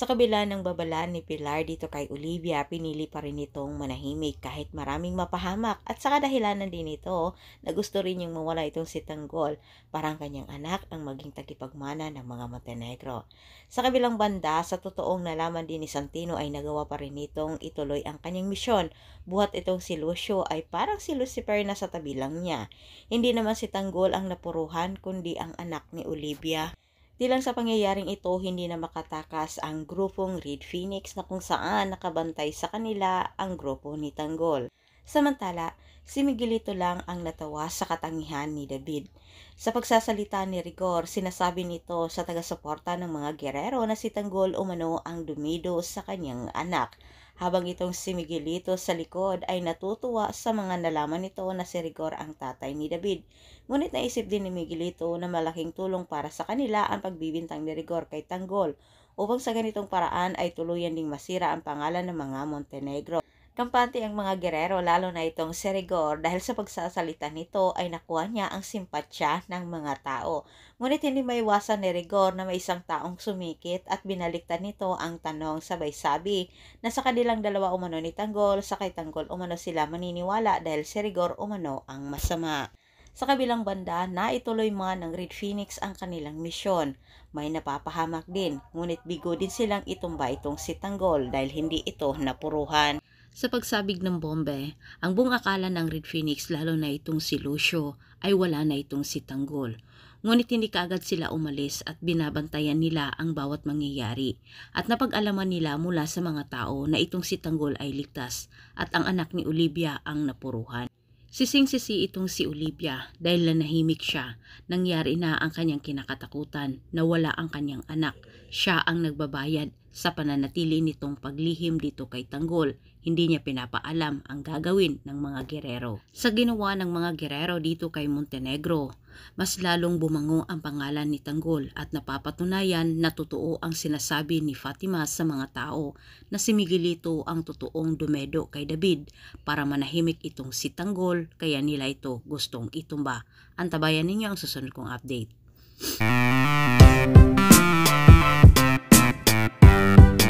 Sa kabila ng babala ni Pilar dito kay Olivia, pinili pa rin itong manahimik kahit maraming mapahamak at sa kadahilanan din ito na gusto rin niyang mawala itong si Tanggol, parang kanyang anak ang maging tagapagmana ng mga Montenegro. Sa kabilang banda, sa totoong nalaman din ni Santino ay nagawa pa rin itong ituloy ang kanyang misyon, buhat itong si Lucio ay parang si Lucifer na sa tabi lang niya. Hindi naman si Tanggol ang napuruhan kundi ang anak ni Olivia. Di lang sa pangyayaring ito, hindi na makatakas ang grupong Red Phoenix na kung saan nakabantay sa kanila ang grupo ni Tanggol. Samantala, si Miguelito lang ang natawa sa katangian ni David. Sa pagsasalita ni Rigor, sinasabi nito sa taga-suporta ng mga Guerrero na si Tanggol umano ang dumido sa kanyang anak. Habang itong si Miguelito sa likod ay natutuwa sa mga nalaman nito na si Rigor ang tatay ni David. Ngunit naisip din ni Miguelito na malaking tulong para sa kanila ang pagbibintang ni Rigor kay Tanggol upang sa ganitong paraan ay tuluyan ding masira ang pangalan ng mga Montenegro. Kampante ang mga Guerrero lalo na itong si Rigor dahil sa pagsasalita nito ay nakuha niya ang simpatsya ng mga tao. Ngunit hindi maiwasan ni Rigor na may isang taong sumikit at binaliktad nito ang tanong sabay sabi na sa kanilang dalawa umano ni Tanggol sa kay Tanggol umano sila maniniwala dahil si Rigor umano ang masama. Sa kabilang banda, naituloy mga ng Red Phoenix ang kanilang misyon. May napapahamak din, ngunit bigo din silang itumba itong si Tanggol dahil hindi ito napuruhan. Sa pagsabig ng bombe, ang buong akala ng Red Phoenix lalo na itong si Lucio ay wala na itong si Tanggol. Ngunit hindi kaagad sila umalis at binabantayan nila ang bawat mangyayari at napag-alaman nila mula sa mga tao na itong si Tanggol ay ligtas at ang anak ni Olivia ang napuruhan. Sising-sisi itong si Olivia dahil nanahimik siya. Nangyari na ang kanyang kinakatakutan na wala ang kanyang anak. Siya ang nagbabayad sa pananatili nitong paglihim dito kay Tanggol. Hindi niya pinapaalam ang gagawin ng mga Guerrero. Sa ginawa ng mga Guerrero dito kay Montenegro, mas lalong bumango ang pangalan ni Tanggol at napapatunayan na totoo ang sinasabi ni Fatima sa mga tao na si Miguelito ang totoong dumedo kay David para manahimik itong si Tanggol kaya nila ito gustong itumba. Antabayan ninyo ang susunod kong update.